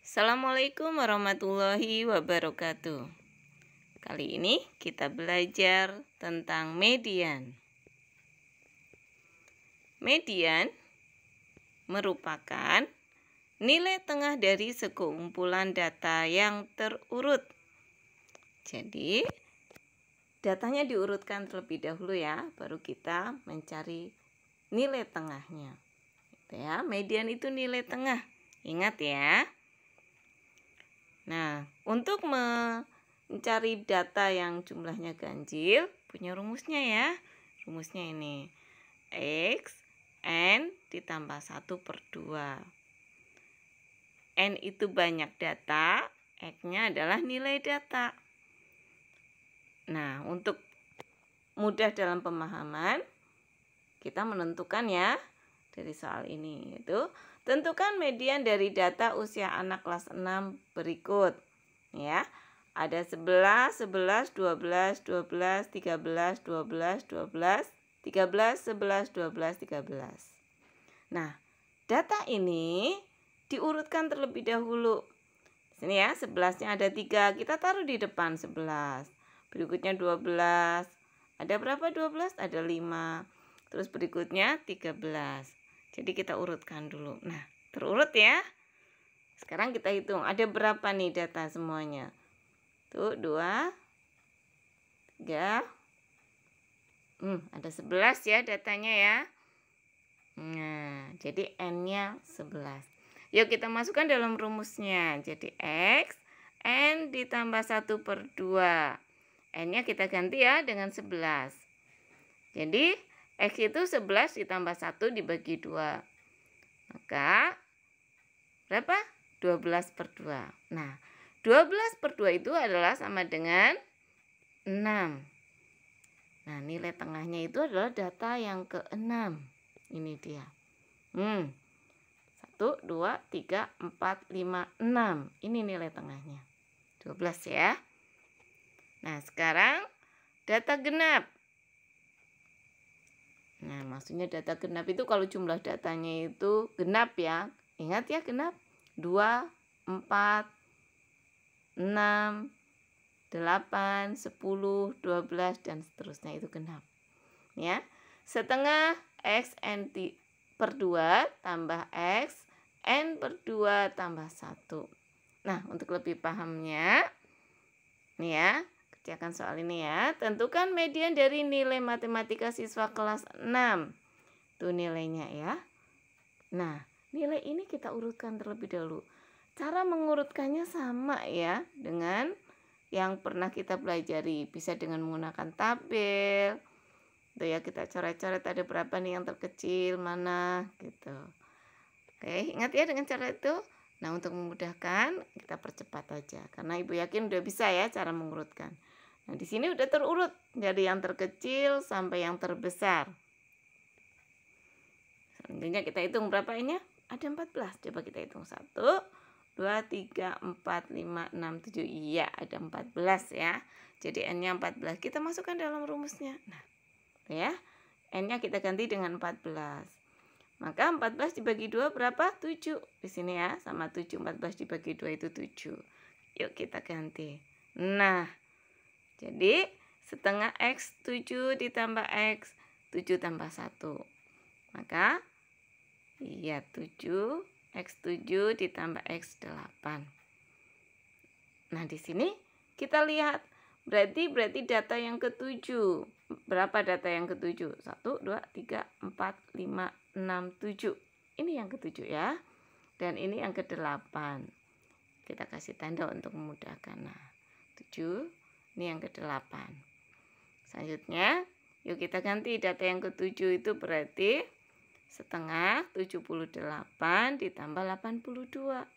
Assalamualaikum warahmatullahi wabarakatuh. Kali ini kita belajar tentang median. Median merupakan nilai tengah dari sekumpulan data yang terurut. Jadi, datanya diurutkan terlebih dahulu ya, baru kita mencari nilai tengahnya. Gitu ya, median itu nilai tengah. Ingat ya. Nah, untuk mencari data yang jumlahnya ganjil, punya rumusnya ya. Rumusnya ini. X, N ditambah 1/2. N itu banyak data, X-nya adalah nilai data. Nah, untuk mudah dalam pemahaman, kita menentukan ya dari soal ini, yaitu tentukan median dari data usia anak kelas 6 berikut. Ya, ada 11, 11, 12, 12, 13, 12, 12, 13, 11, 12, 13. Nah, data ini diurutkan terlebih dahulu. Sini ya, 11-nya ada 3, kita taruh di depan 11. Berikutnya 12. Ada berapa 12? Ada 5. Terus berikutnya 13. Jadi kita urutkan dulu. Nah, terurut ya. Sekarang kita hitung. Ada berapa nih data semuanya? Tuh, 2, 3. Ada 11 ya datanya ya. Nah, jadi N-nya 11. Yuk kita masukkan dalam rumusnya. Jadi X, N ditambah 1/2. N-nya kita ganti ya dengan 11. Jadi X itu 11 ditambah 1 dibagi 2. Maka berapa? 12/2. Nah, 12/2 itu adalah sama dengan 6. Nah, nilai tengahnya itu adalah data yang ke-6. Ini dia. 1, 2, 3, 4, 5, 6. Ini nilai tengahnya. 12 ya. Nah, sekarang data genap. Nah, maksudnya data genap itu kalau jumlah datanya itu genap ya. Ingat ya genap. 2, 4, 6, 8, 10, 12, dan seterusnya itu genap. Ya. Setengah X N/2 tambah X N/2 tambah 1. Nah, untuk lebih pahamnya, nih ya, kerjakan soal ini ya. Tentukan median dari nilai matematika siswa kelas 6. Tuh nilainya ya. Nah, nilai ini kita urutkan terlebih dahulu. Cara mengurutkannya sama ya dengan yang pernah kita pelajari. Bisa dengan menggunakan tabel. Tuh ya, kita coret-coret ada berapa nih yang terkecil, mana gitu. Oke, ingat ya dengan cara itu. Nah, untuk memudahkan kita percepat aja karena Ibu yakin udah bisa ya cara mengurutkan. Nah, di sini udah terurut dari yang terkecil sampai yang terbesar. Selanjutnya kita hitung berapa ini? Ada 14. Coba kita hitung 1, 2, 3, 4, 5, 6, 7. Iya, ada 14 ya. Jadi N-nya 14. Kita masukkan dalam rumusnya. Nah, ya. N-nya kita ganti dengan 14. Maka 14 dibagi 2 berapa? 7. Di sini ya, sama 7. 14 dibagi 2 itu 7. Yuk kita ganti. Nah, jadi setengah X 7 ditambah X 7 tambah 1. Maka iya 7, X 7 ditambah X 8. Nah, di sini kita lihat berarti data yang ke-7. Berapa data yang ke-7? 1, 2, 3, 4, 5, 6, 7. Ini yang ke-7 ya. Dan ini yang ke-8. Kita kasih tanda untuk memudahkan. Nah, 7. Ini yang ke-8. Selanjutnya, yuk kita ganti data yang ke-7 itu berarti setengah 78 ditambah 82.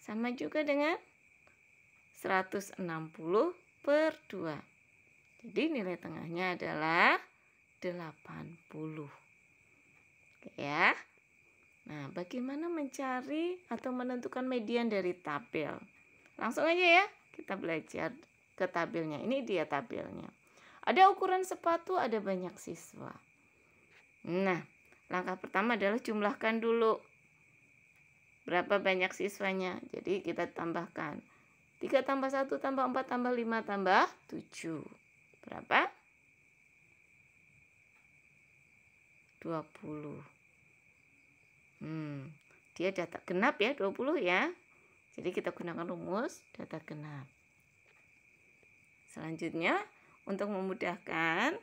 Sama juga dengan 160/2. Jadi nilai tengahnya adalah 80. Oke ya. Nah, bagaimana mencari atau menentukan median dari tabel? Langsung aja ya, kita belajar ke tabelnya. Ini dia tabelnya. Ada ukuran sepatu, ada banyak siswa. Nah, langkah pertama adalah jumlahkan dulu. berapa banyak siswanya. Jadi kita tambahkan 3 tambah 1 tambah 4 tambah 5 tambah 7. Berapa? 20. Dia data genap ya, 20 ya. Jadi kita gunakan rumus data genap. Selanjutnya, untuk memudahkan,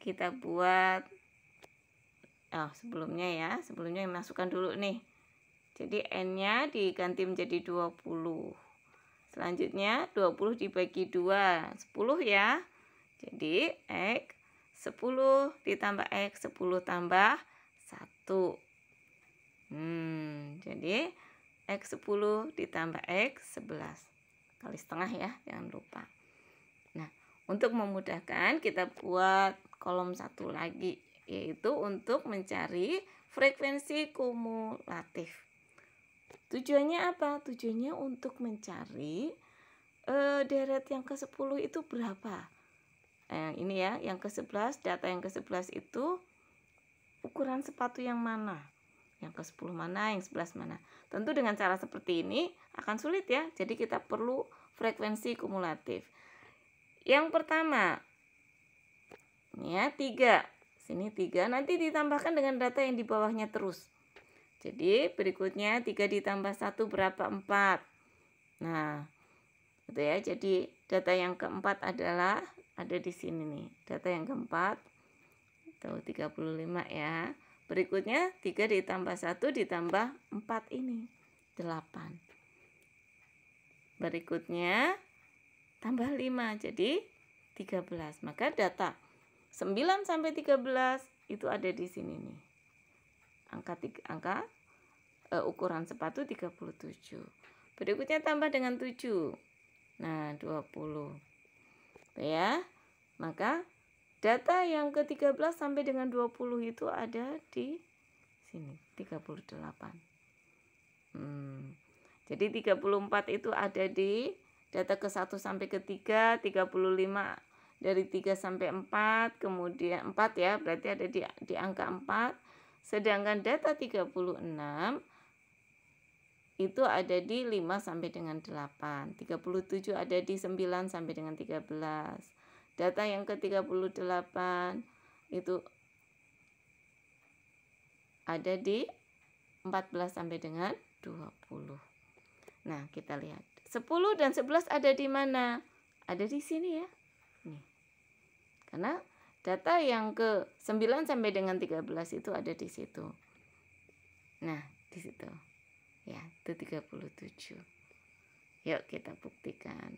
kita buat sebelumnya masukkan dulu nih. Jadi N-nya diganti menjadi 20. Selanjutnya 20 dibagi 2, 10 ya. Jadi X 10 ditambah X 10 tambah 1. Jadi X 10 ditambah X 11. Kali setengah ya, jangan lupa. Nah, untuk memudahkan kita buat kolom satu lagi, yaitu untuk mencari frekuensi kumulatif. Tujuannya apa? Tujuannya untuk mencari deret yang ke-10 itu berapa. Ini ya, yang ke-11, data yang ke-11 itu ukuran sepatu yang mana? Yang ke-10 mana, yang 11 mana? Tentu dengan cara seperti ini akan sulit ya. Jadi kita perlu frekuensi kumulatif. Yang pertama, ini ya 3. Sini 3, nanti ditambahkan dengan data yang di bawahnya terus. Jadi berikutnya 3 ditambah 1 berapa? 4. Nah, itu ya. Jadi data yang keempat adalah ada di sini nih. Data yang keempat itu 35 ya. Berikutnya 3 ditambah 1 ditambah 4 ini 8. Berikutnya tambah 5 jadi 13. Maka data 9 sampai 13 itu ada di sini nih. Angka ukuran sepatu 37. Berikutnya tambah dengan 7. Nah, 20. Ya. Maka data yang ke-13 sampai dengan 20 itu ada di sini, 38. Jadi 34 itu ada di data ke-1 sampai ke-3, 35 dari 3 sampai 4, kemudian 4 ya, berarti ada di angka 4. Sedangkan data 36 itu ada di 5 sampai dengan 8. 37 ada di 9 sampai dengan 13. Data yang ke-38 itu ada di 14 sampai dengan 20. Nah, kita lihat. 10 dan 11 ada di mana? Ada di sini ya. Nih. Karena data yang ke-9 sampai dengan 13 itu ada di situ. Nah, di situ. Ya, itu 37. Yuk kita buktikan.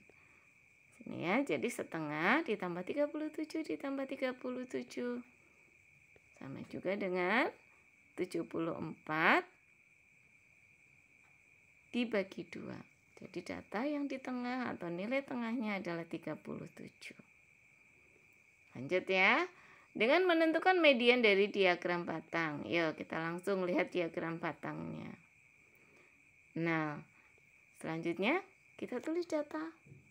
Sini ya, jadi setengah ditambah 37 ditambah 37. Sama juga dengan 74 dibagi 2. Jadi data yang di tengah atau nilai tengahnya adalah 37. Lanjut ya. Dengan menentukan median dari diagram batang. Yuk kita langsung lihat diagram batangnya. Nah, selanjutnya kita tulis data.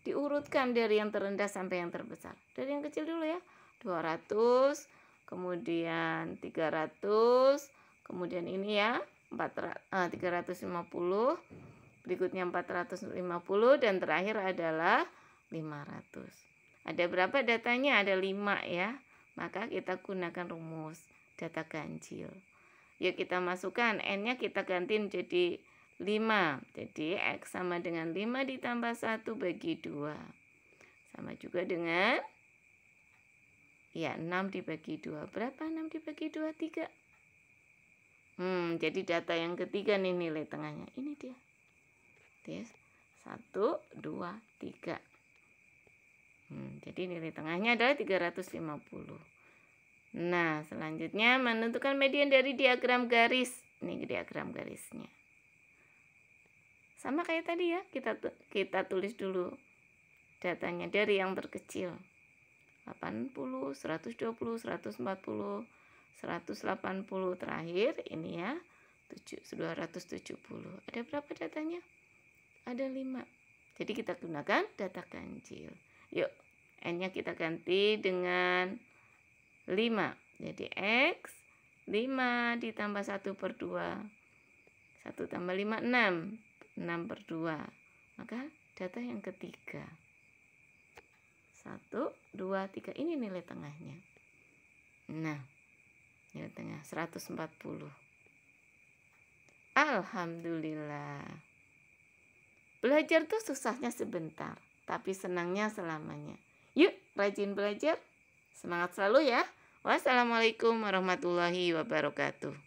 Diurutkan dari yang terendah sampai yang terbesar. Dari yang kecil dulu ya. 200, kemudian 300, kemudian ini ya 350, berikutnya 450, dan terakhir adalah 500. Ada berapa datanya? Ada 5 ya. Maka kita gunakan rumus data ganjil. Yuk kita masukkan, N-nya kita ganti menjadi 5. Jadi X sama dengan 5 ditambah 1 bagi 2. Sama juga dengan 6 dibagi 2. Berapa 6 dibagi 2? 3. Jadi data yang ketiga nih nilai tengahnya. Ini dia. 1, 2, 3. Jadi nilai tengahnya adalah 350. Nah, selanjutnya menentukan median dari diagram garis. Ini diagram garisnya. Sama kayak tadi ya, kita tulis dulu datanya dari yang terkecil. 80, 120, 140, 180, terakhir ini ya 270. Ada berapa datanya? Ada 5. Jadi kita gunakan data ganjil. Yuk, N-nya kita ganti dengan 5. Jadi X 5 ditambah 1/2 1 tambah 5, 6. 6/2. Maka data yang ketiga. 1, 2, 3. Ini nilai tengahnya. Nah, nilai tengah 140. Alhamdulillah. Belajar tuh susahnya sebentar, tapi senangnya selamanya. Yuk, rajin belajar. Semangat selalu ya. Wassalamualaikum warahmatullahi wabarakatuh.